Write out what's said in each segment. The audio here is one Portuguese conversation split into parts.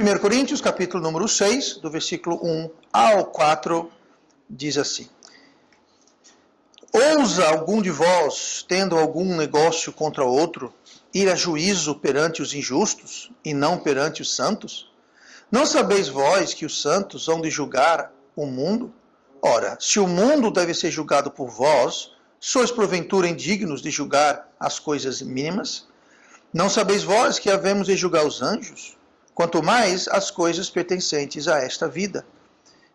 1 Coríntios, capítulo número 6, do versículo 1 ao 4, diz assim: Ousa algum de vós, tendo algum negócio contra outro, ir a juízo perante os injustos, e não perante os santos? Não sabeis vós que os santos hão de julgar o mundo? Ora, se o mundo deve ser julgado por vós, sois porventura indignos de julgar as coisas mínimas? Não sabeis vós que havemos de julgar os anjos? Quanto mais as coisas pertencentes a esta vida.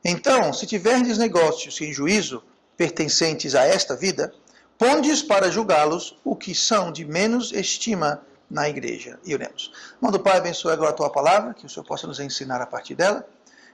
Então, se tiverdes negócios em juízo pertencentes a esta vida, pondes para julgá-los o que são de menos estima na igreja. E oremos. Manda o Pai, abençoe agora a tua palavra, que o Senhor possa nos ensinar a partir dela,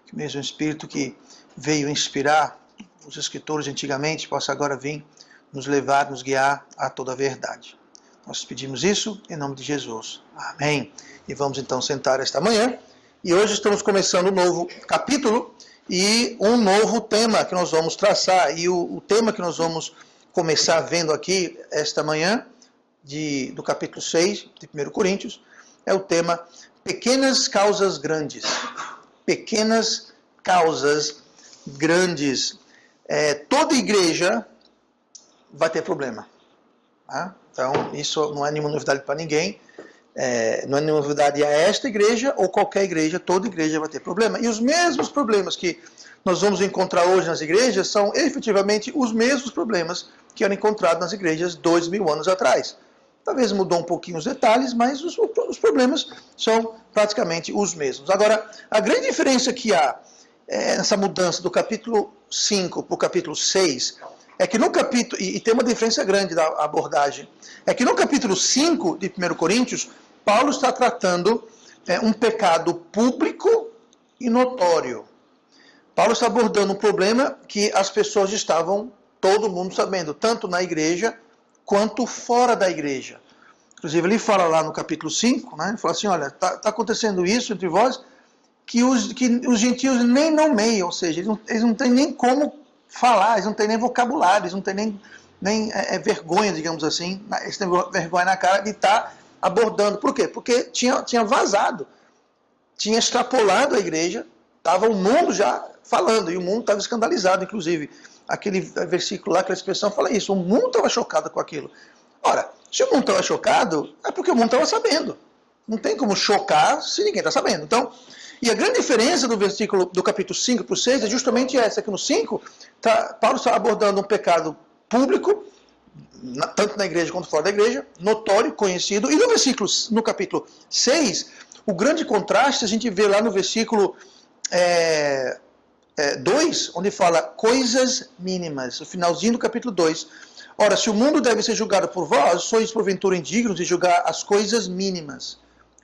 que o mesmo Espírito que veio inspirar os escritores antigamente possa agora vir nos levar, nos guiar a toda a verdade. Nós pedimos isso em nome de Jesus. Amém. E vamos então sentar esta manhã. E hoje estamos começando um novo capítulo e um novo tema que nós vamos traçar. E o tema que nós vamos começar vendo aqui esta manhã, do capítulo 6 de 1 Coríntios, é o tema Pequenas Causas Grandes. Pequenas Causas Grandes. Toda igreja vai ter problema. Tá? Então, isso não é nenhuma novidade para ninguém. Não é nenhuma novidade a esta igreja ou qualquer igreja, toda igreja vai ter problema. E os mesmos problemas que nós vamos encontrar hoje nas igrejas são efetivamente os mesmos problemas que eram encontrados nas igrejas 2000 anos atrás. Talvez mudou um pouquinho os detalhes, mas os problemas são praticamente os mesmos. Agora, a grande diferença que há nessa mudança do capítulo 5 para o capítulo 6 é que no capítulo, e tem uma diferença grande da abordagem, é que no capítulo 5 de 1 Coríntios, Paulo está tratando um pecado público e notório. Paulo está abordando um problema que as pessoas estavam, todo mundo sabendo, tanto na igreja quanto fora da igreja. Inclusive ele fala lá no capítulo 5, né, ele fala assim, olha, está acontecendo isso entre vós, que os gentios nem nomeiam, ou seja, eles não têm nem como falar, eles não têm nem vocabulário, eles não têm nem vergonha, digamos assim, eles têm vergonha na cara de estar abordando. Por quê? Porque tinha vazado, tinha extrapolado a igreja, estava o mundo já falando, e o mundo estava escandalizado, inclusive. Aquele versículo lá, aquela expressão fala isso, o mundo estava chocado com aquilo. Ora, se o mundo estava chocado, é porque o mundo estava sabendo. Não tem como chocar se ninguém está sabendo. Então, e a grande diferença do versículo do capítulo 5 para o 6 é justamente essa, que no 5, Paulo está abordando um pecado público, tanto na igreja quanto fora da igreja, notório, conhecido, e no capítulo 6, o grande contraste a gente vê lá no versículo 2, onde fala coisas mínimas, o finalzinho do capítulo 2. Ora, se o mundo deve ser julgado por vós, sois porventura indignos de julgar as coisas mínimas.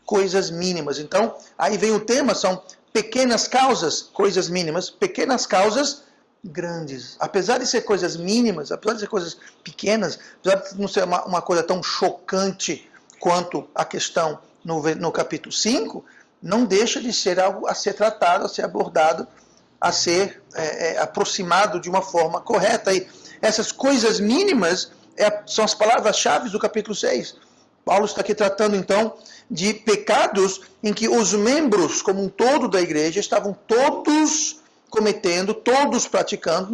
Coisas mínimas. Então, aí vem o tema, são pequenas causas, coisas mínimas, pequenas causas grandes. Apesar de ser coisas mínimas, apesar de ser coisas pequenas, apesar de não ser uma coisa tão chocante quanto a questão no capítulo 5, não deixa de ser algo a ser tratado, a ser abordado, a ser aproximado de uma forma correta. E essas coisas mínimas são as palavras-chave do capítulo 6. Paulo está aqui tratando, então, de pecados em que os membros, como um todo da igreja, estavam todos cometendo, todos praticando.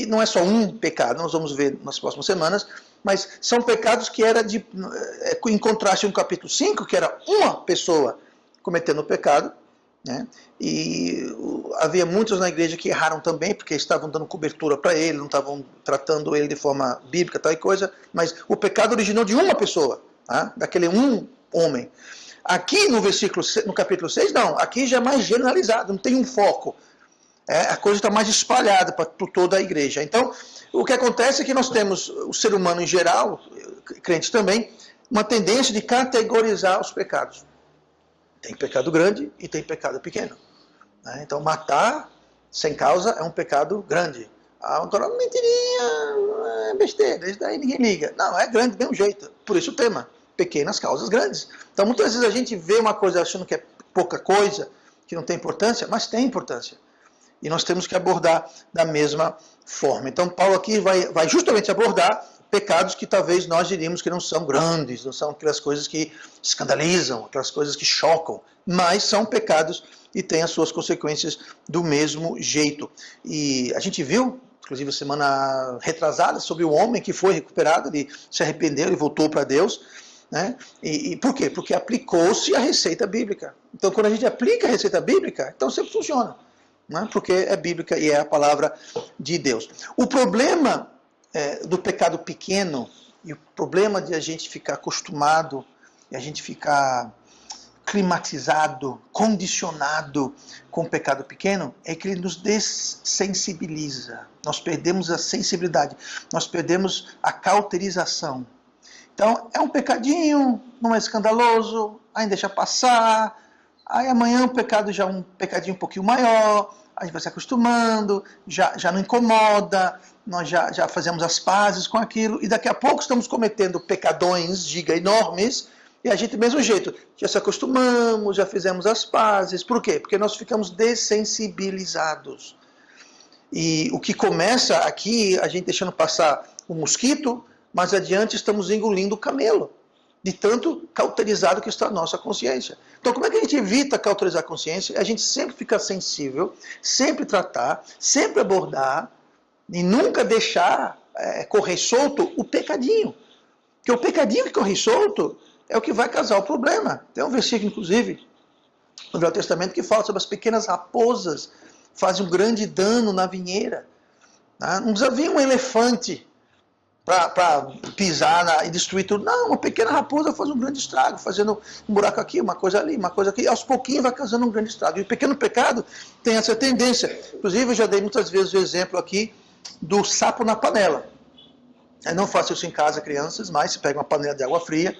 Não é só um pecado, nós vamos ver nas próximas semanas, mas são pecados que era em contraste com o capítulo 5, que era uma pessoa cometendo o pecado, né? E havia muitos na igreja que erraram também, porque estavam dando cobertura para ele, não estavam tratando ele de forma bíblica, tal e coisa, mas o pecado originou de uma pessoa, tá? Daquele um homem. Aqui no capítulo 6, não, aqui já é mais generalizado, não tem um foco. A coisa está mais espalhada para toda a igreja. Então, o que acontece é que nós temos, o ser humano em geral, crentes também, uma tendência de categorizar os pecados. Tem pecado grande e tem pecado pequeno. Né? Então, matar sem causa é um pecado grande. Agora, mentirinha, é besteira, isso daí ninguém liga. Não, é grande do mesmo jeito. Por isso o tema, pequenas causas grandes. Então, muitas vezes a gente vê uma coisa achando que é pouca coisa, que não tem importância, mas tem importância. E nós temos que abordar da mesma forma. Então, Paulo aqui vai justamente abordar pecados que talvez nós diríamos que não são grandes, não são aquelas coisas que escandalizam, aquelas coisas que chocam. mas são pecados e têm as suas consequências do mesmo jeito. E a gente viu, inclusive semana retrasada, sobre o homem que foi recuperado, ele se arrependeu e voltou para Deus, né? E por quê? Porque aplicou-se a receita bíblica. Então, quando a gente aplica a receita bíblica, então sempre funciona, né? Porque é bíblica e é a palavra de Deus. O problema do pecado pequeno e o problema de a gente ficar acostumado e a gente ficar climatizado, condicionado com o pecado pequeno, é que ele nos dessensibiliza. Nós perdemos a sensibilidade, nós perdemos a cauterização. Então, é um pecadinho, não é escandaloso, aí deixa passar, aí amanhã o pecado já é um pecadinho um pouquinho maior, a gente vai se acostumando, já não incomoda, nós já fazemos as pazes com aquilo, e daqui a pouco estamos cometendo pecadões, diga, enormes, e a gente, do mesmo jeito, já se acostumamos, já fizemos as pazes. Por quê? Porque nós ficamos dessensibilizados. E o que começa aqui, a gente deixando passar o mosquito, mais adiante estamos engolindo o camelo, de tanto cauterizado que está a nossa consciência. Então, como é que a gente evita cauterizar a consciência? A gente sempre ficar sensível, sempre tratar, sempre abordar, e nunca deixar correr solto o pecadinho. Porque o pecadinho que corre solto é o que vai causar o problema. Tem um versículo, inclusive, no Velho Testamento, que fala sobre as pequenas raposas fazem um grande dano na vinheira. Não precisa vir um elefante para pisar e destruir tudo. Não, uma pequena raposa faz um grande estrago, fazendo um buraco aqui, uma coisa ali, uma coisa aqui. E aos pouquinhos vai causando um grande estrago. E o pequeno pecado tem essa tendência. Inclusive, eu já dei muitas vezes o exemplo aqui do sapo na panela. Não faça isso em casa, crianças, mas você pega uma panela de água fria,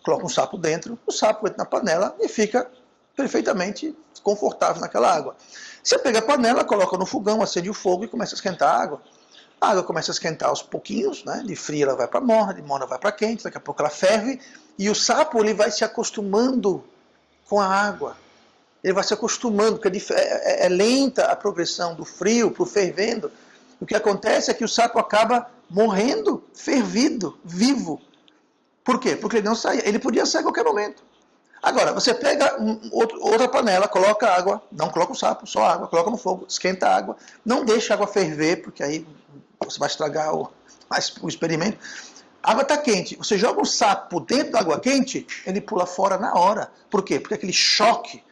coloca um sapo dentro, o sapo entra na panela e fica perfeitamente confortável naquela água. Você pega a panela, coloca no fogão, acende o fogo e começa a esquentar a água. A água começa a esquentar aos pouquinhos, né? De fria ela vai para morna, de morna vai para quente, daqui a pouco ela ferve, e o sapo ele vai se acostumando com a água. Ele vai se acostumando, porque é lenta a progressão do frio para o fervendo. O que acontece é que o sapo acaba morrendo, fervido, vivo. Por quê? Porque ele não saía. Ele podia sair a qualquer momento. Agora, você pega outra panela, coloca água, não coloca o sapo, só água, coloca no fogo, esquenta a água, não deixa a água ferver, porque aí você vai estragar o experimento. A água está quente, você joga um sapo dentro da água quente, ele pula fora na hora. Por quê? Porque aquele choque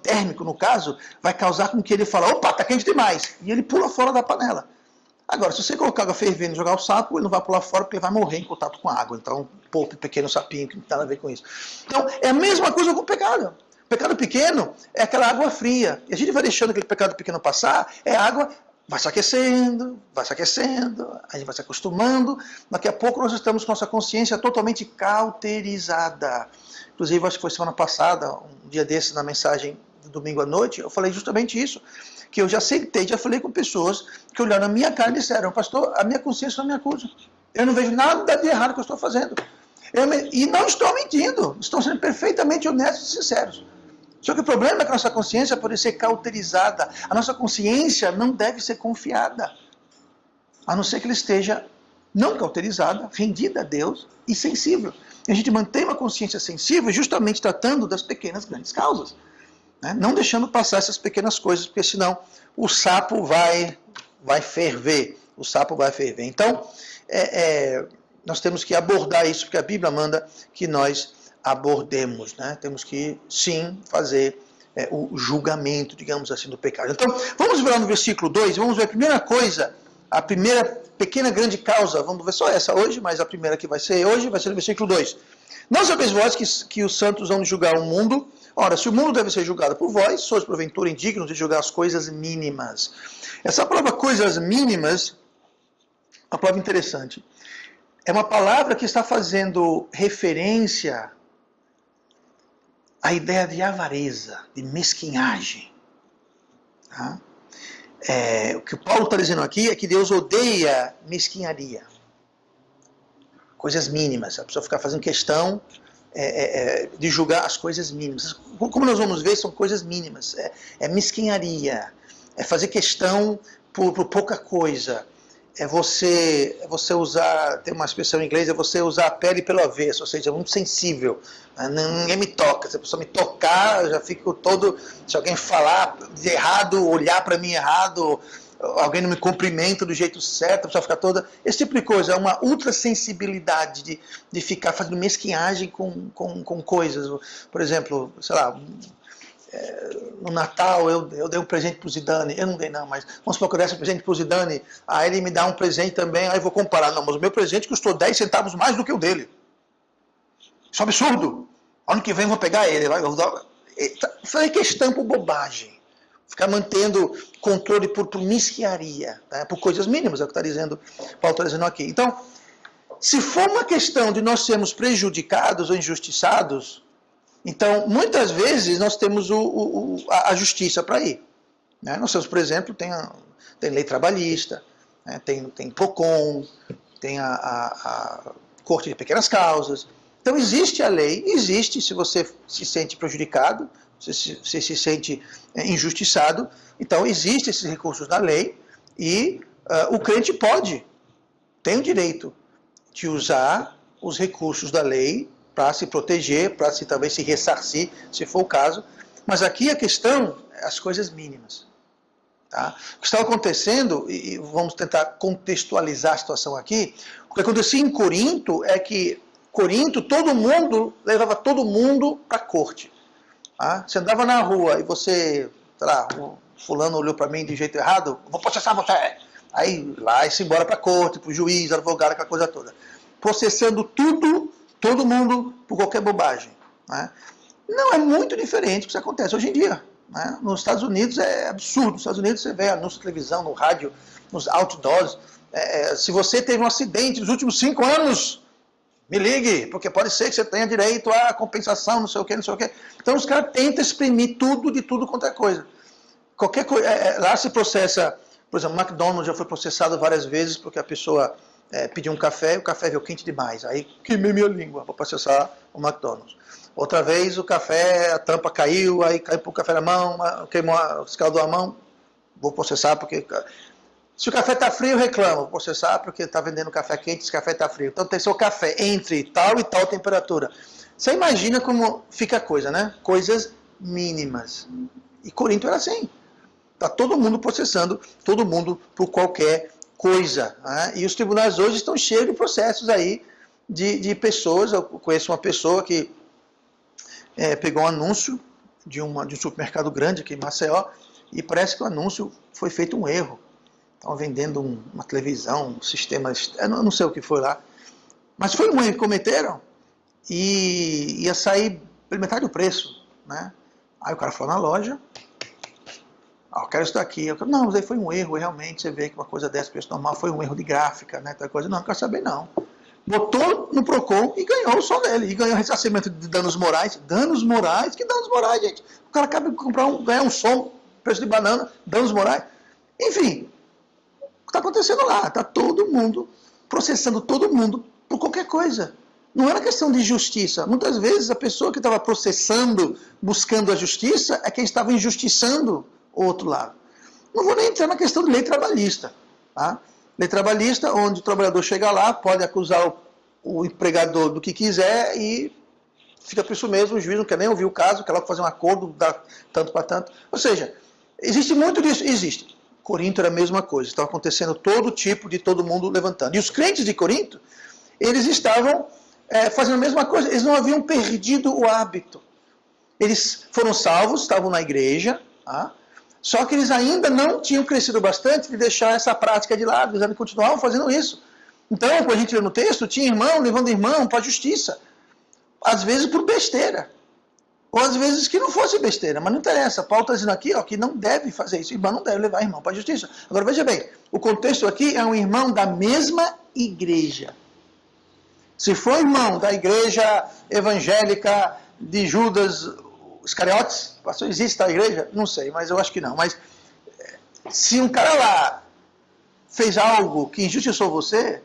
térmico, no caso, vai causar com que ele fale, opa, está quente demais, e ele pula fora da panela. Agora, se você colocar água fervendo e jogar o sapo, ele não vai pular fora porque ele vai morrer em contato com a água. Então, poupe pequeno sapinho, que não tem nada a ver com isso. Então, é a mesma coisa com o pecado. O pecado pequeno é aquela água fria. E a gente vai deixando aquele pecado pequeno passar, a água vai se aquecendo, a gente vai se acostumando. Daqui a pouco nós estamos com nossa consciência totalmente cauterizada. Inclusive, acho que foi semana passada, um dia desses, na mensagem do domingo à noite, eu falei justamente isso. Que eu já sentei, já falei com pessoas que olharam na minha cara e disseram, pastor, a minha consciência não me acusa. Eu não vejo nada de errado que eu estou fazendo. E não estou mentindo, estão sendo perfeitamente honestos e sinceros. Só que o problema é que a nossa consciência pode ser cauterizada. A nossa consciência não deve ser confiada. A não ser que ela esteja não cauterizada, rendida a Deus e sensível. E a gente mantém uma consciência sensível justamente tratando das pequenas grandes causas. Não deixando passar essas pequenas coisas, porque senão o sapo vai ferver. O sapo vai ferver. Então, nós temos que abordar isso, porque a Bíblia manda que nós abordemos. Temos que, sim, fazer o julgamento, digamos assim, do pecado. Então, vamos ver lá no versículo 2, vamos ver a primeira coisa, a primeira pequena grande causa, vamos ver só essa hoje, mas a primeira que vai ser hoje, vai ser no versículo 2. Não sabeis vós que os santos vão julgar o mundo? Ora, se o mundo deve ser julgado por vós, sois porventura indignos de julgar as coisas mínimas. Essa palavra coisas mínimas, uma palavra interessante. É uma palavra que está fazendo referência à ideia de avareza, de mesquinhagem. O que o Paulo está dizendo aqui é que Deus odeia mesquinharia. Coisas mínimas. A pessoa ficar fazendo questão de julgar as coisas mínimas. Como nós vamos ver, são coisas mínimas. É mesquinharia. É fazer questão por pouca coisa. é você usar, tem uma expressão em inglês, é você usar a pele pelo avesso, ou seja, muito sensível. Ninguém me toca, se a pessoa me tocar, eu já fico todo, se alguém falar de errado, olhar para mim errado, alguém não me cumprimenta do jeito certo, a pessoa fica toda, esse tipo de coisa, é uma ultrassensibilidade de ficar fazendo mesquinhagem com coisas. Por exemplo, sei lá, no Natal eu dei um presente pro Zidane, eu não dei não, mas vamos supor que eu desse um presente pro Zidane, aí ele me dá um presente também, aí eu vou comparar, não, mas o meu presente custou 10 centavos mais do que o dele. Isso é um absurdo. Ano que vem eu vou pegar ele. Isso é questão por bobagem. Ficar mantendo controle por mesquinharia, né? Por coisas mínimas, é o que Paulo está dizendo aqui. Então, se for uma questão de nós sermos prejudicados ou injustiçados, então, muitas vezes, nós temos a justiça para ir. Né? Nós temos, por exemplo, tem lei trabalhista, né? tem PROCON, tem a Corte de Pequenas Causas. Então, existe a lei, existe se você se sente prejudicado, se se sente injustiçado. Então, existem esses recursos na lei e o crente tem o direito de usar os recursos da lei para se proteger, para talvez se ressarcir, se for o caso. Mas aqui a questão é as coisas mínimas. Tá? O que está acontecendo, e vamos tentar contextualizar a situação aqui, o que acontecia em Corinto é que Corinto, todo mundo levava todo mundo para a corte. Tá? Você andava na rua e você, sei lá, o fulano olhou para mim de jeito errado, vou processar você. Aí lá e se embora para a corte, para o juiz, advogado, aquela coisa toda. Processando tudo, todo mundo, por qualquer bobagem. Né? Não é muito diferente do que isso acontece hoje em dia. Né? Nos Estados Unidos é absurdo. Nos Estados Unidos você vê anúncio na televisão, no rádio, nos outdoors. Se você teve um acidente nos últimos 5 anos, me ligue, porque pode ser que você tenha direito à compensação, não sei o quê, não sei o quê. Então os caras tentam exprimir tudo de tudo quanto é coisa. Qualquer coisa. Lá se processa, por exemplo, o McDonald's já foi processado várias vezes porque a pessoa pediu um café e o café veio quente demais. Aí queimei minha língua para processar o McDonald's. Outra vez o café, a tampa caiu, aí caiu o café na mão, queimou, escaldou a mão, vou processar porque... Se o café está frio, eu reclamo, vou processar porque está vendendo café quente, esse café está frio. Então tem seu café entre tal e tal temperatura. Você imagina como fica a coisa, né? Coisas mínimas. E Corinto era assim. Está todo mundo processando, todo mundo por qualquer coisa. Né? E os tribunais hoje estão cheios de processos aí de pessoas. Eu conheço uma pessoa que pegou um anúncio de um supermercado grande aqui em Maceió e parece que o anúncio foi feito um erro. Estavam vendendo uma televisão, um sistema, eu não sei o que foi lá. Mas foi um erro que cometeram e ia sair pela metade do preço. Né? Aí o cara foi na loja, eu quero isso daqui. Não, mas aí foi um erro, realmente, você vê que uma coisa dessa, preço normal, foi um erro de gráfica, né? Tal coisa. Não quero saber não. Botou no PROCON e ganhou o som dele. E ganhou ressarcimento de danos morais. Danos morais? Que danos morais, gente? O cara acaba de ganhar um som, preço de banana, danos morais. Enfim, o que está acontecendo lá? Está todo mundo processando todo mundo por qualquer coisa. Não era questão de justiça. Muitas vezes a pessoa que estava processando, buscando a justiça, é quem estava injustiçando o outro lado. Não vou nem entrar na questão de lei trabalhista. Tá? Lei trabalhista, onde o trabalhador chega lá, pode acusar o empregador do que quiser e fica por isso mesmo, o juiz não quer nem ouvir o caso, quer logo fazer um acordo, dar tanto para tanto. Ou seja, existe muito disso? Existe. Corinto era a mesma coisa, estava acontecendo todo tipo de todo mundo levantando. E os crentes de Corinto, eles estavam fazendo a mesma coisa, eles não haviam perdido o hábito. Eles foram salvos, estavam na igreja, tá? Só que eles ainda não tinham crescido bastante de deixar essa prática de lado, eles ainda continuavam fazendo isso. Então, quando a gente lê no texto, tinha irmão levando irmão para a justiça. Às vezes por besteira. Ou às vezes que não fosse besteira, mas não interessa. Paulo está dizendo aqui que não deve fazer isso. Irmão não deve levar irmão para a justiça. Agora veja bem, o contexto aqui é um irmão da mesma igreja. Se for irmão da igreja evangélica de Judas Iscariotes, pastor, existe a igreja? Não sei, mas eu acho que não. Mas se um cara lá fez algo que injustiçou você,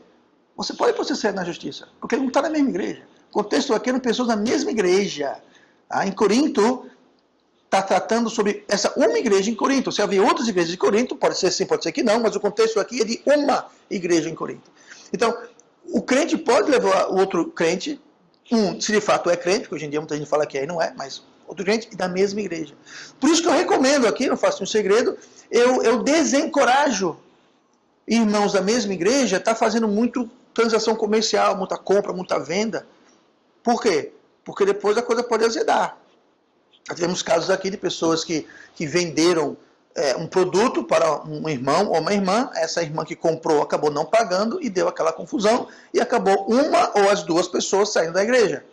você pode processar na justiça, porque ele não está na mesma igreja. O contexto aqui eram pessoas da mesma igreja. Em Corinto, está tratando sobre essa uma igreja em Corinto. Se havia outras igrejas em Corinto, pode ser sim, pode ser que não, mas o contexto aqui é de uma igreja em Corinto. Então, o crente pode levar o outro crente, se de fato é crente, porque hoje em dia muita gente fala que aí não é, mas outro crente da mesma igreja. Por isso que eu recomendo aqui, não faço um segredo, eu desencorajo irmãos da mesma igreja tá fazendo muito transação comercial, muita compra, muita venda. Por quê? Porque depois a coisa pode azedar. Já tivemos casos aqui de pessoas que venderam um produto para um irmão ou uma irmã, essa irmã que comprou acabou não pagando e deu aquela confusão e acabou uma ou as duas pessoas saindo da igreja.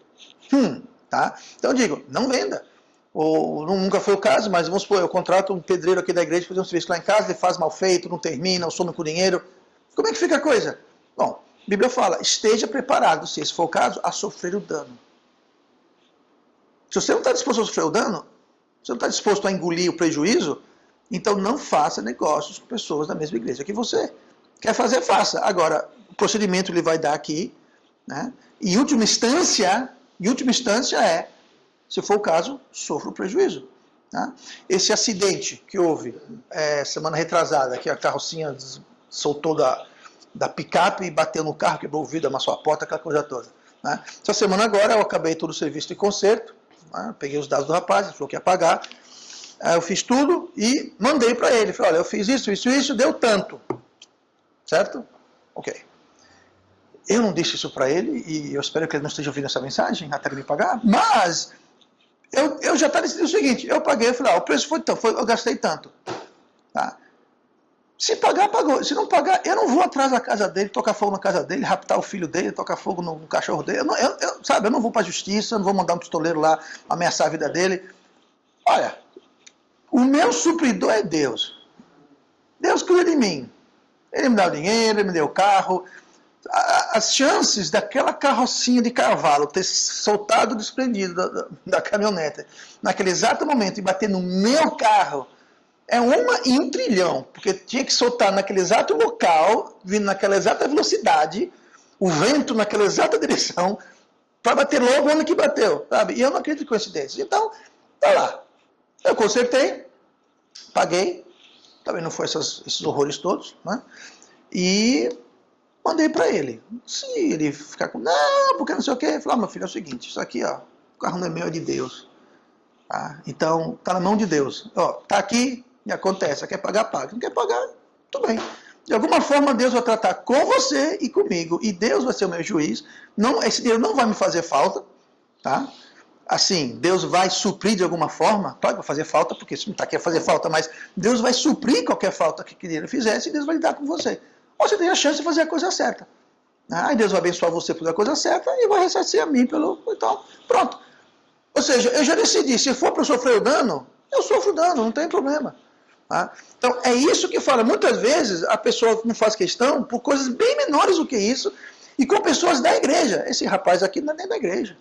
Tá? Então eu digo, não venda. Ou nunca foi o caso, mas vamos supor, eu contrato um pedreiro aqui da igreja para fazer um serviço lá em casa, ele faz mal feito, não termina, eu some com dinheiro. Como é que fica a coisa? Bom, a Bíblia fala, esteja preparado, se esse for o caso, a sofrer o dano. Se você não está disposto a sofrer o dano, se você não está disposto a engolir o prejuízo, então não faça negócios com pessoas da mesma igreja que você. Quer fazer, faça. Agora, o procedimento ele vai dar aqui, né? Em última instância é, se for o caso, sofra o prejuízo. Tá? Esse acidente que houve semana retrasada, que a carrocinha soltou da picape e bateu no carro, quebrou o vidro, amassou a porta, aquela coisa toda. Né? Essa semana agora eu acabei todo o serviço de conserto, né? Peguei os dados do rapaz, ele falou que ia pagar, eu fiz tudo e mandei para ele. Falei, olha, eu fiz isso, deu tanto. Certo? Ok. Eu não disse isso para ele e eu espero que ele não esteja ouvindo essa mensagem até ele me pagar, mas eu já estava decidindo o seguinte, eu paguei, eu falei, o preço foi tanto, eu gastei tanto. Tá? Se pagar, pagou. Se não pagar, eu não vou atrás da casa dele, tocar fogo na casa dele, raptar o filho dele, tocar fogo no cachorro dele. Eu não vou para a justiça, eu não vou mandar um pistoleiro lá ameaçar a vida dele. Olha, o meu supridor é Deus. Deus cuida de mim. Ele me dá o dinheiro, ele me deu o carro. As chances daquela carrocinha de cavalo ter soltado desprendido da caminhonete naquele exato momento e bater no meu carro é 1 em 1 trilhão, porque tinha que soltar naquele exato local, vindo naquela exata velocidade, o vento naquela exata direção, para bater logo onde que bateu, sabe? E eu não acredito em coincidências. Então, tá lá. Eu consertei, paguei, também não foi esses horrores todos, né? E mandei para ele. Se ele ficar com, não, porque não sei o quê, eu falei, meu filho, é o seguinte, isso aqui, ó, o carro não é meu, é de Deus. Tá? Então, tá na mão de Deus. Ó, tá aqui, e acontece, quer pagar, paga. Não quer pagar, tudo bem. De alguma forma, Deus vai tratar com você e comigo, e Deus vai ser o meu juiz. Não, esse dinheiro não vai me fazer falta, tá? Assim, Deus vai suprir de alguma forma, claro que vai fazer falta, porque isso não está aqui a fazer falta, mas Deus vai suprir qualquer falta que ele fizesse e Deus vai lidar com você. Ou você tem a chance de fazer a coisa certa. Aí Deus vai abençoar você por fazer a coisa certa e vai ressarcir a mim pelo... Então, pronto. Ou seja, eu já decidi, se for para eu sofrer o dano, eu sofro o dano, não tem problema. Tá? Então, é isso que fala. Muitas vezes a pessoa não faz questão por coisas bem menores do que isso e com pessoas da igreja. Esse rapaz aqui não é nem da igreja.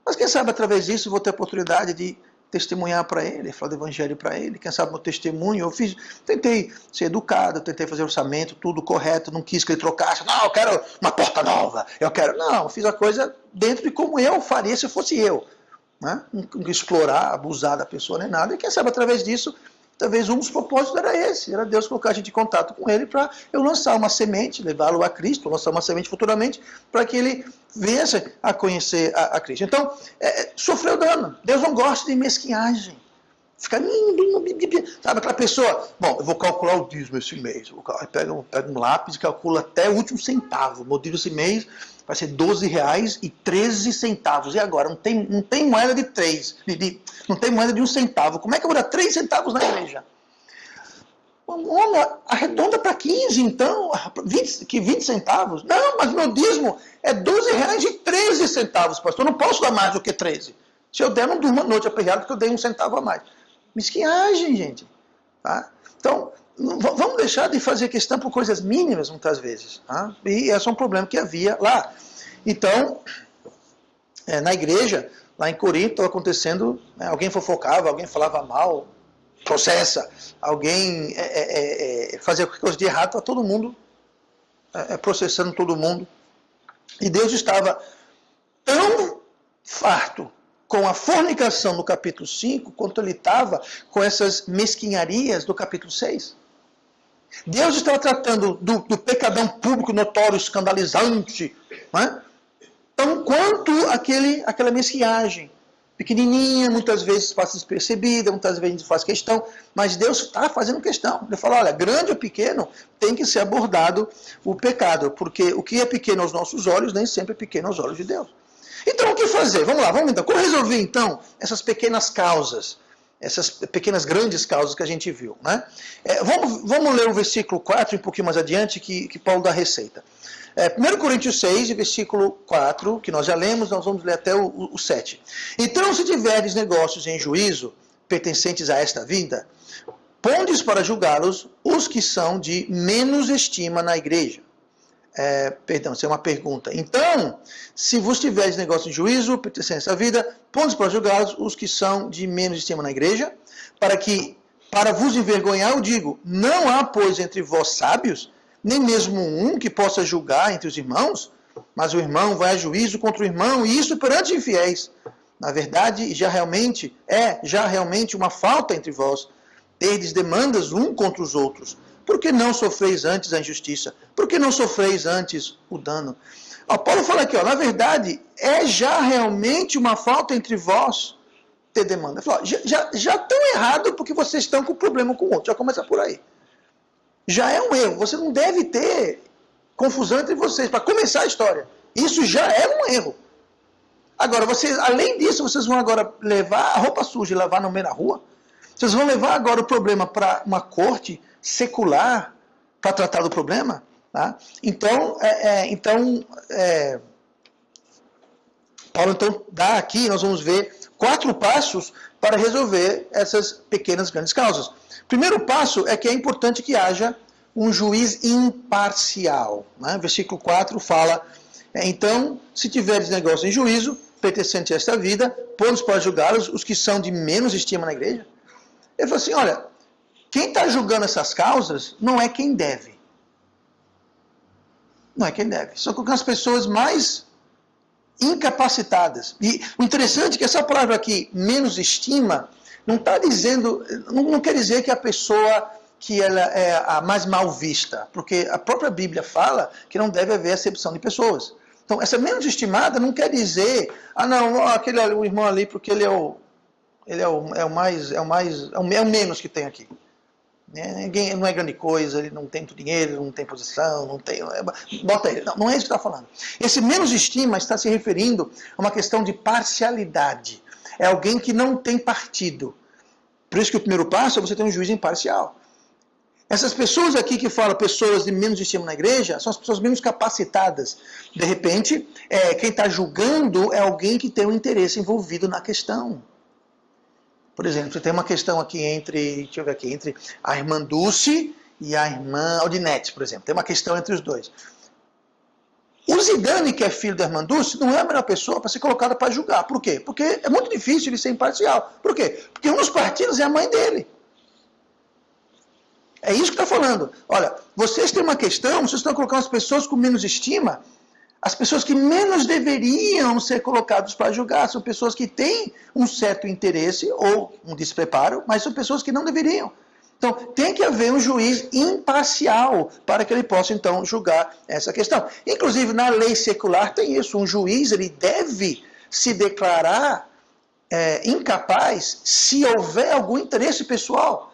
Mas quem sabe através disso eu vou ter a oportunidade de testemunhar para ele, falar do evangelho para ele. Quem sabe meu testemunho, tentei ser educado, tentei fazer orçamento, tudo correto, não quis que ele trocasse. Não, eu quero uma porta nova, Não, eu fiz a coisa dentro de como eu faria se fosse eu. Né? Não explorar, abusar da pessoa nem nada. E quem sabe através disso, talvez um dos propósitos era esse, era Deus colocar a gente em contato com ele para eu lançar uma semente, levá-lo a Cristo, lançar uma semente futuramente, para que ele viesse a conhecer a Cristo. Então, sofreu dano. Deus não gosta de mesquinhagem. Fica, sabe, aquela pessoa, bom, eu vou calcular o dízimo esse mês. Pega um lápis e calcula até o último centavo. O meu dízimo esse mês vai ser R$12,13. E agora? Não tem moeda de 3. Não tem moeda de 1 centavo. Como é que eu vou dar 3 centavos na igreja? Olha, arredonda para 15, então. 20 centavos? Não, mas meu dízimo é R$12,13, pastor. Eu não posso dar mais do que 13. Se eu der, não durmo a noite aperreado porque eu dei 1 centavo a mais. Mesquinhagem, gente. Tá? Então, vamos deixar de fazer questão por coisas mínimas, muitas vezes. Tá? E esse é um problema que havia lá. Então, na igreja, lá em Corinto, estava acontecendo, alguém fofocava, alguém falava mal, processa, alguém fazia qualquer coisa de errado, estava todo mundo processando todo mundo. E Deus estava tão farto com a fornicação no capítulo 5, quanto ele estava com essas mesquinharias do capítulo 6. Deus estava tratando do pecadão público, notório, escandalizante, né? Tão quanto aquela mesquinhagem, pequenininha, muitas vezes passa despercebida, muitas vezes faz questão, mas Deus está fazendo questão. Ele fala, olha, grande ou pequeno, tem que ser abordado o pecado, porque o que é pequeno aos nossos olhos, nem sempre é pequeno aos olhos de Deus. Então, o que fazer? Vamos lá, vamos então. Como resolver, então, essas pequenas causas, essas pequenas grandes causas que a gente viu, né? Vamos ler o versículo 4, um pouquinho mais adiante, que Paulo dá a receita. 1 Coríntios 6, versículo 4, que nós já lemos, nós vamos ler até o 7. Então, se tiveres negócios em juízo, pertencentes a esta vida, pondes para julgá-los os que são de menos estima na igreja. Perdão, isso é uma pergunta. Então, se vos tiveres negócio em juízo, pertencentes a esta vida, pondes para julgá-los os que são de menos estima na igreja, para vos envergonhar, eu digo, não há, pois, entre vós sábios, nem mesmo um que possa julgar entre os irmãos, mas o irmão vai a juízo contra o irmão, e isso perante infiéis. Na verdade, já realmente uma falta entre vós, terdes demandas um contra os outros. Por que não sofreis antes a injustiça? Por que não sofreis antes o dano? Paulo fala aqui, na verdade, já realmente uma falta entre vós ter demanda. Ele fala, já estão errado porque vocês estão com problema com o outro. Já começa por aí. Já é um erro. Você não deve ter confusão entre vocês. Para começar a história, isso já é um erro. Agora, além disso, vocês vão agora levar a roupa suja e lavar no meio da rua? Vocês vão levar agora o problema para uma corte secular para tratar do problema? Tá? Então, Paulo dá aqui, nós vamos ver 4 passos para resolver essas pequenas grandes causas. Primeiro passo é que é importante que haja um juiz imparcial. Né? Versículo 4 fala, então, se tiveres negócio em juízo, pertencente a esta vida, pondes para julgá-los os que são de menos estima na igreja. Ele falou assim, olha, quem está julgando essas causas não é quem deve. Não é quem deve. São as pessoas mais incapacitadas. E o interessante é que essa palavra aqui, menos estima, não está dizendo, não quer dizer que a pessoa que ela é a mais mal vista, porque a própria Bíblia fala que não deve haver acepção de pessoas. Então, essa menos estimada não quer dizer, o irmão ali, porque ele é o menos que tem aqui. Ninguém, não é grande coisa, ele não tem muito dinheiro, não tem posição, não tem... Bota ele. Não é isso que está falando. Esse menos estima está se referindo a uma questão de parcialidade. É alguém que não tem partido. Por isso que o primeiro passo é você ter um juiz imparcial. Essas pessoas aqui que falam pessoas de menos estima na igreja, são as pessoas menos capacitadas. De repente, quem está julgando é alguém que tem um interesse envolvido na questão. Por exemplo, você tem uma questão aqui entre a irmã Dulce e a irmã Aldinete, por exemplo. Tem uma questão entre os dois. O Zidane, que é filho da irmã Dulce, não é a melhor pessoa para ser colocada para julgar. Por quê? Porque é muito difícil ele ser imparcial. Por quê? Porque um dos partidos é a mãe dele. É isso que está falando. Olha, vocês têm uma questão, vocês estão colocando as pessoas com menos estima, as pessoas que menos deveriam ser colocadas para julgar, são pessoas que têm um certo interesse ou um despreparo, mas são pessoas que não deveriam. Então, tem que haver um juiz imparcial para que ele possa, então, julgar essa questão. Inclusive, na lei secular tem isso. Um juiz ele deve se declarar incapaz se houver algum interesse pessoal.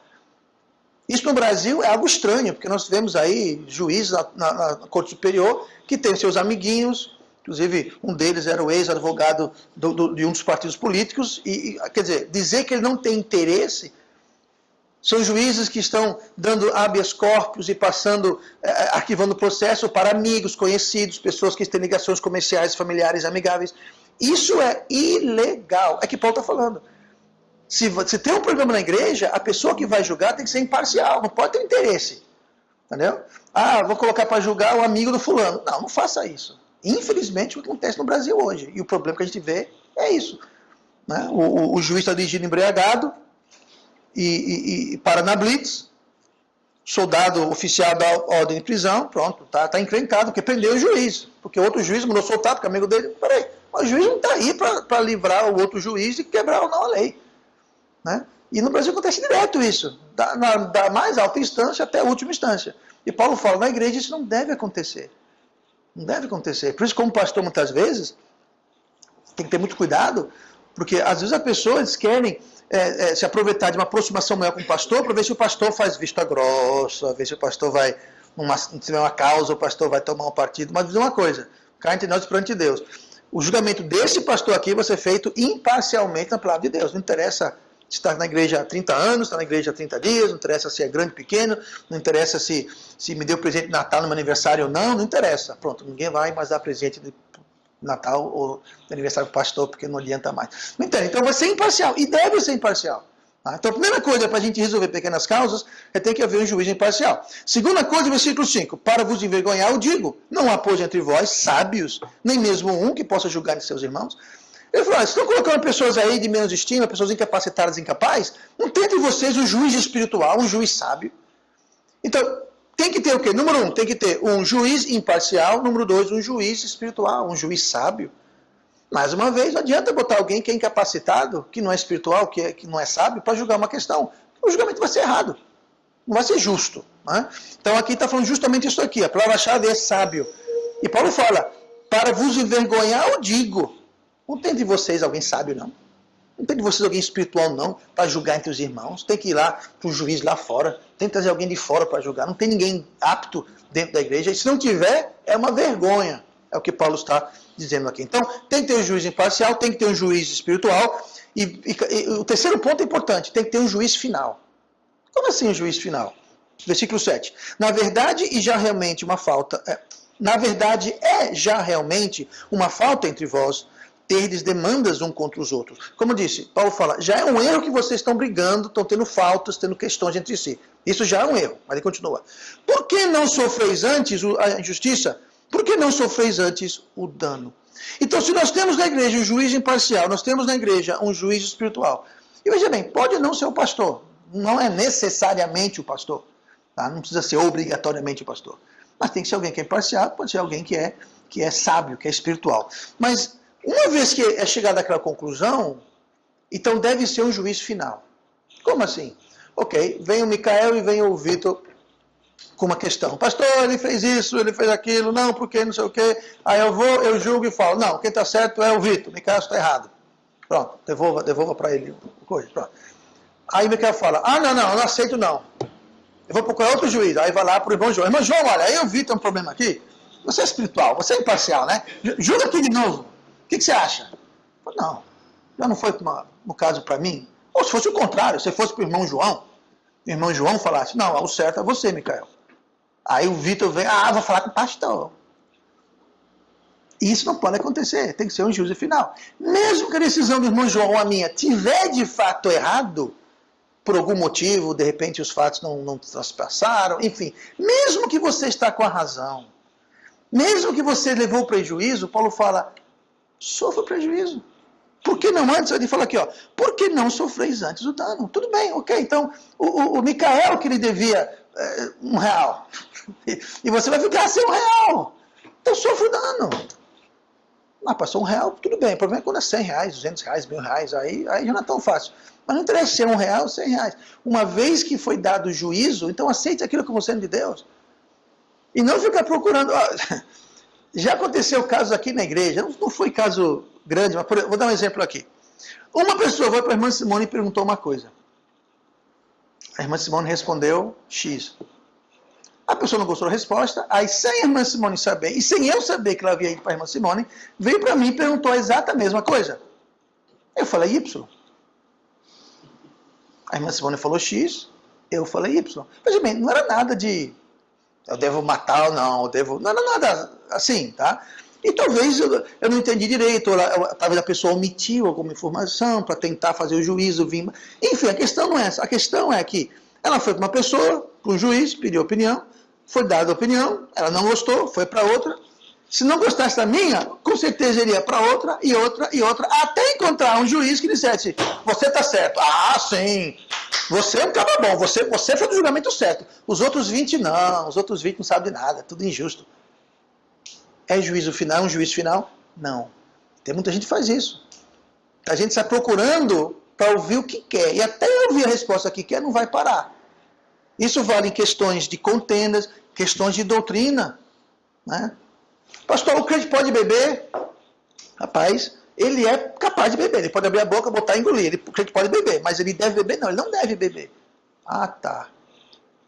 Isso no Brasil é algo estranho, porque nós tivemos aí juízes na Corte Superior que têm seus amiguinhos, inclusive um deles era o ex-advogado de um dos partidos políticos, quer dizer que ele não tem interesse. São juízes que estão dando habeas corpus e arquivando o processo para amigos, conhecidos, pessoas que têm ligações comerciais, familiares, amigáveis. Isso é ilegal. É que Paulo está falando. Se tem um problema na igreja, a pessoa que vai julgar tem que ser imparcial, não pode ter interesse. Entendeu? Vou colocar para julgar o amigo do fulano. Não faça isso. Infelizmente, o que acontece no Brasil hoje. E o problema que a gente vê é isso. Né? O juiz está dirigindo embriagado e para na blitz, soldado oficial dá ordem de prisão, pronto, tá encrencado, porque prendeu o juiz. Porque outro juiz mandou soltar, porque amigo dele, peraí, O juiz não está aí para livrar o outro juiz e quebrar ou não a lei. Né? E no Brasil acontece direto isso, da mais alta instância até a última instância. E Paulo fala, na igreja isso não deve acontecer. Não deve acontecer. Por isso, como pastor, muitas vezes, tem que ter muito cuidado, porque às vezes as pessoas querem se aproveitar de uma aproximação maior com o pastor, para ver se o pastor faz vista grossa, ver se o pastor vai, se tiver uma causa, o pastor vai tomar um partido. Mas dizer uma coisa, cá entre nós perante Deus, o julgamento desse pastor aqui vai ser feito imparcialmente na palavra de Deus. Não interessa se está na igreja há 30 anos, está na igreja há 30 dias, não interessa se é grande ou pequeno, não interessa se me deu presente de Natal no meu aniversário ou não, não interessa. Pronto, ninguém vai mais dar presente de Natal ou de aniversário do pastor, porque não adianta mais. Não entende? Então vai ser imparcial, e deve ser imparcial. Tá? Então a primeira coisa para a gente resolver pequenas causas é ter que haver um juiz imparcial. Segunda coisa, versículo 5, para vos envergonhar, eu digo, não há pois entre vós sábios, nem mesmo um que possa julgar de seus irmãos. Ele falou, estão colocando pessoas aí de menos estima, pessoas incapacitadas, incapazes, não tem entre vocês um juiz espiritual, um juiz sábio. Então, tem que ter o quê? Número 1, tem que ter um juiz imparcial. Número 2, um juiz espiritual, um juiz sábio. Mais uma vez, não adianta botar alguém que é incapacitado, que não é espiritual, que não é sábio, para julgar uma questão. O julgamento vai ser errado. Não vai ser justo. Né? Então aqui está falando justamente isso aqui. A palavra-chave é sábio. E Paulo fala, para vos envergonhar, eu digo. Não tem de vocês alguém sábio, não. Não tem de vocês alguém espiritual, não, para julgar entre os irmãos. Tem que ir lá para o juiz lá fora. Tem que trazer alguém de fora para julgar. Não tem ninguém apto dentro da igreja. E se não tiver, é uma vergonha. É o que Paulo está dizendo aqui. Então, tem que ter um juiz imparcial, tem que ter um juiz espiritual. E o terceiro ponto é importante, tem que ter um juiz final. Como assim um juiz final? Versículo 7. Na verdade, e já realmente uma falta... na verdade, é já realmente uma falta entre vós, terdes demandas um contra os outros. Como eu disse, Paulo fala, já é um erro que vocês estão brigando, estão tendo faltas, tendo questões entre si. Isso já é um erro, mas ele continua. Por que não sofreis antes a injustiça? Por que não sofreis antes o dano? Então, se nós temos na igreja um juiz imparcial, nós temos na igreja um juiz espiritual. E veja bem, pode não ser o pastor, não é necessariamente o pastor, tá? Não precisa ser obrigatoriamente o pastor. Mas tem que ser alguém que é imparcial, pode ser alguém que é sábio, que é espiritual. Mas uma vez que é chegada àquela conclusão, então deve ser um juiz final. Como assim? Ok, vem o Micael e vem o Vitor com uma questão. Pastor, ele fez isso, ele fez aquilo, não, porque não sei o quê. Aí eu julgo e falo, não, quem está certo é o Vitor, o Micael está errado. Pronto, devolva para ele coisa. Pronto. Aí o Micael fala, não, eu não aceito não. Eu vou procurar outro juiz. Aí vai lá para o irmão João. Irmão João, olha, aí o Vitor tem um problema aqui. Você é espiritual, você é imparcial, né? Julga aqui de novo. O que você acha? Não, já não foi, no caso, para mim. Ou se fosse o contrário, se fosse para o irmão João falasse, não, o certo é você, Micael. Aí o Vitor vem, vou falar com o pastor. Isso não pode acontecer, tem que ser um juízo final. Mesmo que a decisão do irmão João ou a minha tiver de fato errado, por algum motivo, de repente os fatos não transpassaram, enfim, mesmo que você está com a razão, mesmo que você levou o prejuízo, Paulo fala, sofra o prejuízo. Por que não antes? Ele fala aqui, por que não sofreis antes o dano? Tudo bem, ok, então o Micael que ele devia R$1, e você vai ficar sem R$1, então sofre o dano. Passou R$1, tudo bem, o problema é quando é R$100, R$200, R$1.000, aí já não é tão fácil. Mas não interessa se é R$1 ou R$100. Uma vez que foi dado o juízo, então aceite aquilo como sendo de Deus. E não ficar procurando... Já aconteceu casos aqui na igreja, não foi caso grande, mas vou dar um exemplo aqui. Uma pessoa foi para a irmã Simone e perguntou uma coisa. A irmã Simone respondeu X. A pessoa não gostou da resposta, aí sem a irmã Simone saber, e sem eu saber que ela havia ido para a irmã Simone, veio para mim e perguntou a exata mesma coisa. Eu falei Y. A irmã Simone falou X, eu falei Y. Veja bem, não era nada de... eu devo matar ou não, não era nada assim, tá? E talvez eu não entendi direito, talvez a pessoa omitiu alguma informação para tentar fazer o juízo vir. Enfim, a questão não é essa. A questão é que ela foi para uma pessoa, para um juiz, pediu opinião, foi dada a opinião, ela não gostou, foi para outra. Se não gostasse da minha, com certeza iria para outra, e outra, e outra, até encontrar um juiz que dissesse, você está certo. Sim, você é um cara bom, você fez o julgamento certo. Os outros 20 não, os outros 20 não sabem de nada, tudo injusto. É juízo final, um juiz final? Não. Tem muita gente que faz isso. A gente está procurando para ouvir o que quer. E até ouvir a resposta que quer, não vai parar. Isso vale em questões de contendas, questões de doutrina. Né? Pastor, o crente pode beber? Rapaz, ele é capaz de beber. Ele pode abrir a boca, botar e engolir. O crente pode beber, mas ele deve beber? Não, ele não deve beber. Ah, tá.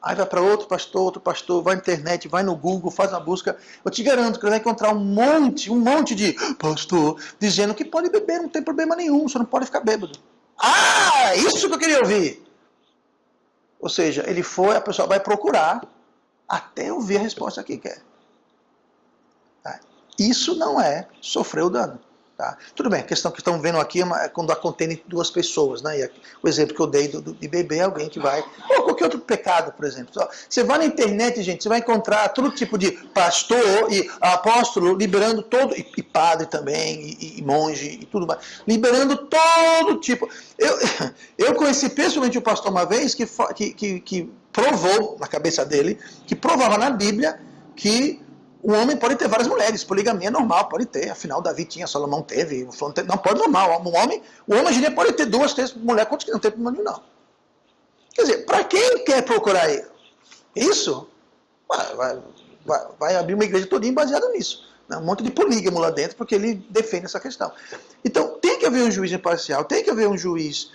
Aí vai para outro pastor, vai na internet, vai no Google, faz uma busca. Eu te garanto que ele vai encontrar um monte de pastor dizendo que pode beber, não tem problema nenhum, só não pode ficar bêbado. Ah, isso que eu queria ouvir. Ou seja, a pessoa vai procurar até ouvir a resposta que quer. Tá? Isso não é sofrer o dano. Tá? Tudo bem, a questão que estão vendo aqui é quando contém duas pessoas. Né? E o exemplo que eu dei de beber é alguém que vai... Ou qualquer outro pecado, por exemplo. Você vai na internet, gente, você vai encontrar todo tipo de pastor e apóstolo liberando todo... E padre também, e monge, e tudo mais. Liberando todo tipo... Eu conheci pessoalmente o pastor uma vez que provou, na cabeça dele, que provava na Bíblia que... O homem pode ter várias mulheres, poligamia é normal, pode ter. Afinal, Davi tinha, Salomão teve, não pode normal. O homem hoje em dia pode ter 2, 3 mulheres, quantos que não tem problema nenhum, não. Quer dizer, para quem quer procurar isso, vai abrir uma igreja todinha baseada nisso. Né? Um monte de polígamo lá dentro, porque ele defende essa questão. Então, tem que haver um juiz imparcial, tem que haver um juiz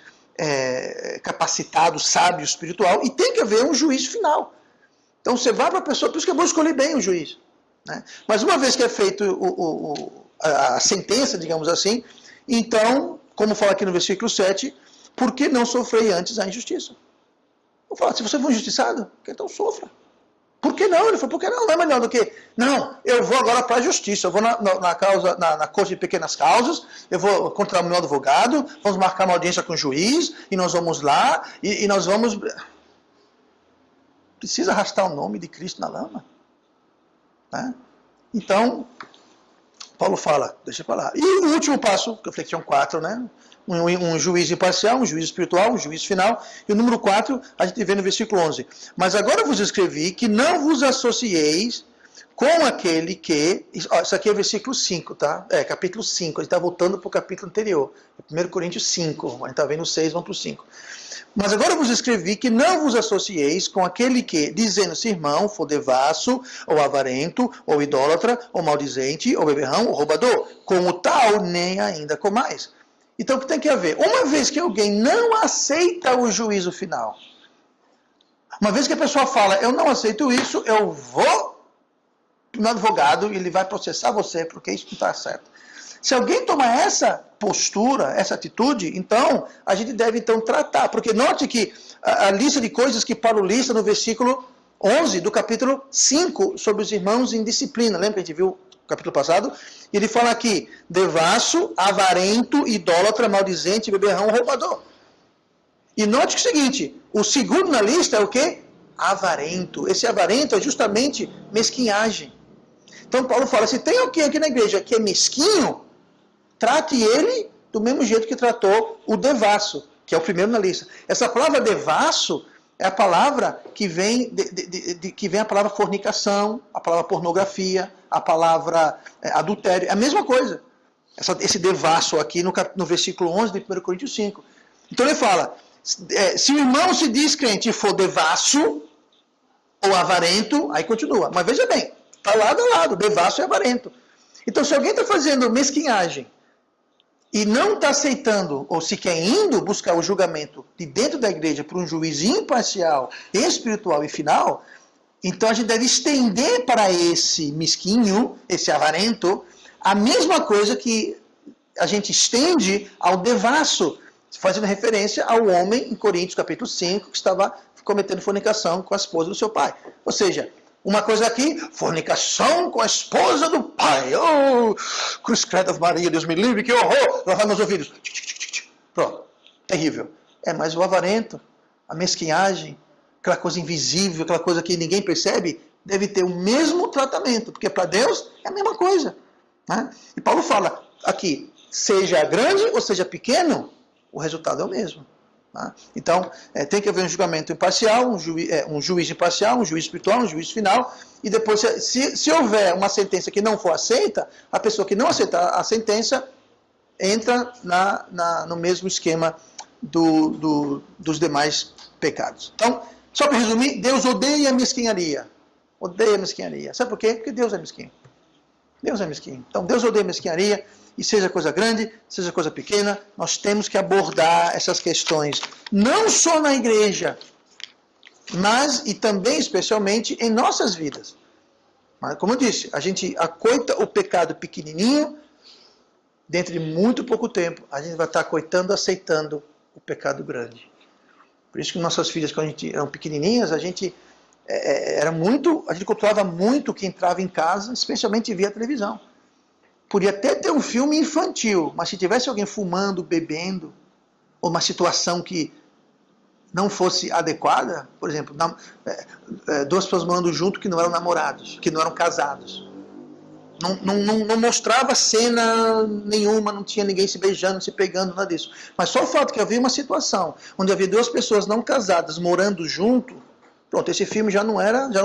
capacitado, sábio, espiritual, e tem que haver um juiz final. Então, você vai para a pessoa, por isso que é bom escolher bem o juiz. Né? Mas uma vez que é feito a sentença, digamos assim, então, como fala aqui no versículo 7, por que não sofrei antes a injustiça? Eu falo, se você for injustiçado, então sofra. Por que não? Ele falou, por que não? Não é melhor do que, não, eu vou agora para a justiça, eu vou na corte de pequenas causas, eu vou contratar o meu advogado, vamos marcar uma audiência com o juiz, e nós vamos lá, e nós vamos... Precisa arrastar o nome de Cristo na lama? Né? Então, Paulo fala, deixa para lá. E o último passo, que eu falei que tinham 4, né? Um juiz imparcial, um juiz espiritual, um juiz final. E o número 4, a gente vê no versículo 11. Mas agora vos escrevi que não vos associeis com aquele que... Isso aqui é o versículo 5, tá? Capítulo 5. A gente está voltando para o capítulo anterior. 1 Coríntios 5. A gente está vendo o 6, vamos para o 5. Mas agora vos escrevi que não vos associeis com aquele que, dizendo-se irmão, for devasso, ou avarento, ou idólatra, ou maldizente, ou beberrão, ou roubador. Com o tal, nem ainda comais. Então, o que tem que haver? Uma vez que alguém não aceita o juízo final, uma vez que a pessoa fala, eu não aceito isso, eu vou no advogado e ele vai processar você, porque isso não está certo. Se alguém tomar essa postura, essa atitude, então, a gente deve então tratar. Porque note que a lista de coisas que Paulo lista no versículo 11 do capítulo 5, sobre os irmãos em disciplina. Lembra que a gente viu no capítulo passado? E ele fala aqui, devasso, avarento, idólatra, maldizente, beberrão, roubador. E note que é o seguinte, o segundo na lista é o quê? Avarento. Esse avarento é justamente mesquinhagem. Então Paulo fala, se tem alguém aqui na igreja que é mesquinho, trate ele do mesmo jeito que tratou o devasso, que é o primeiro na lista. Essa palavra devasso é a palavra que vem, que vem a palavra fornicação, a palavra pornografia, a palavra adultério. É a mesma coisa. Esse devasso aqui no versículo 11 de 1 Coríntios 5. Então ele fala, se o irmão se diz crente e for devasso ou avarento, aí continua. Mas veja bem, está lado a lado, devasso e avarento. Então se alguém está fazendo mesquinhagem, e não está aceitando, ou sequer indo buscar o julgamento de dentro da igreja por um juiz imparcial, espiritual e final, então a gente deve estender para esse mesquinho, esse avarento, a mesma coisa que a gente estende ao devasso, fazendo referência ao homem em Coríntios capítulo 5, que estava cometendo fornicação com a esposa do seu pai. Ou seja, uma coisa aqui, fornicação com a esposa do pai. Oh, cruz credo de Maria, Deus me livre, que horror! Lavar meus ouvidos. Pronto, terrível. Mas o avarento, a mesquinhagem, aquela coisa invisível, aquela coisa que ninguém percebe, deve ter o mesmo tratamento, porque para Deus é a mesma coisa. Né? E Paulo fala aqui, seja grande ou seja pequeno, o resultado é o mesmo. Tá? Então, tem que haver um julgamento imparcial, um juiz imparcial, um juiz espiritual, um juiz final, e depois, se houver uma sentença que não for aceita, a pessoa que não aceitar a sentença entra no mesmo esquema dos demais pecados. Então, só para resumir, Deus odeia a mesquinharia. Odeia a mesquinharia. Sabe por quê? Porque Deus é mesquinho. Deus é mesquinho. Então, Deus odeia a mesquinharia, e seja coisa grande, seja coisa pequena, nós temos que abordar essas questões, não só na igreja, mas e também, especialmente, em nossas vidas. Mas, como eu disse, a gente acoita o pecado pequenininho, dentro de muito pouco tempo, a gente vai estar acoitando, aceitando o pecado grande. Por isso que nossas filhas, quando a gente eram pequenininhas, a gente controlava muito o que entrava em casa, especialmente via televisão. Podia até ter um filme infantil, mas se tivesse alguém fumando, bebendo, ou uma situação que não fosse adequada, por exemplo, duas pessoas morando junto que não eram namorados, que não eram casados. Não mostrava cena nenhuma, não tinha ninguém se beijando, se pegando, nada disso. Mas só o fato que havia uma situação onde havia duas pessoas não casadas morando junto, pronto, esse filme já não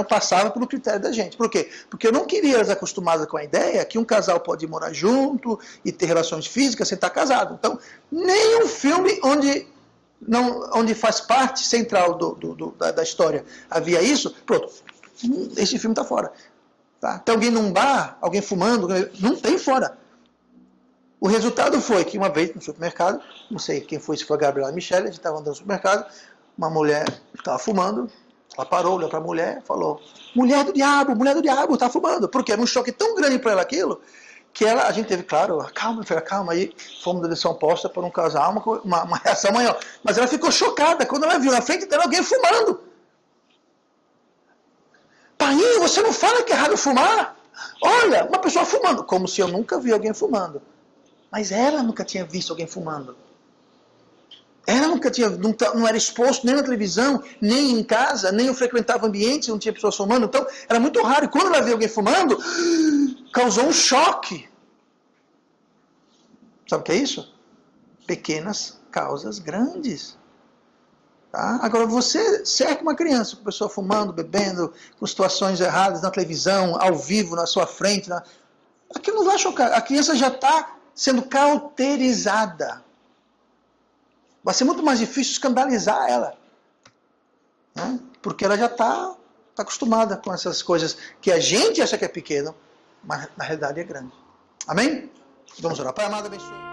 passava pelo critério da gente. Por quê? Porque eu não queria elas acostumadas com a ideia que um casal pode morar junto e ter relações físicas sem estar casado. Então, nem um filme onde faz parte central da história havia isso, pronto, esse filme está fora. Tá? Tem alguém num bar, alguém fumando, não tem fora. O resultado foi que uma vez no supermercado, não sei quem foi, se foi a Gabriela Michele, a gente estava andando no supermercado, uma mulher estava fumando, ela parou, olhou para a mulher e falou: mulher do diabo, está fumando. Porque era um choque tão grande para ela aquilo, que a gente teve, claro, calma, filha, calma, aí fomos na direção oposta para não causar uma reação maior. Mas ela ficou chocada quando ela viu na frente dela alguém fumando. Pai, você não fala que é errado fumar? Olha, uma pessoa fumando. Como se eu nunca vi alguém fumando. Mas ela nunca tinha visto alguém fumando. Ela nunca tinha, não era exposto nem na televisão, nem em casa, nem eu frequentava ambientes onde tinha pessoas fumando. Então, era muito raro. E quando ela viu alguém fumando, causou um choque. Sabe o que é isso? Pequenas causas grandes. Tá? Agora, você cerca uma criança, com pessoa fumando, bebendo, com situações erradas na televisão, ao vivo, na sua frente. Aquilo não vai chocar. A criança já está sendo cauterizada. Vai ser muito mais difícil escandalizar ela. Né? Porque ela já está acostumada com essas coisas que a gente acha que é pequeno, mas na realidade é grande. Amém? Vamos orar. Pai amado, abençoe.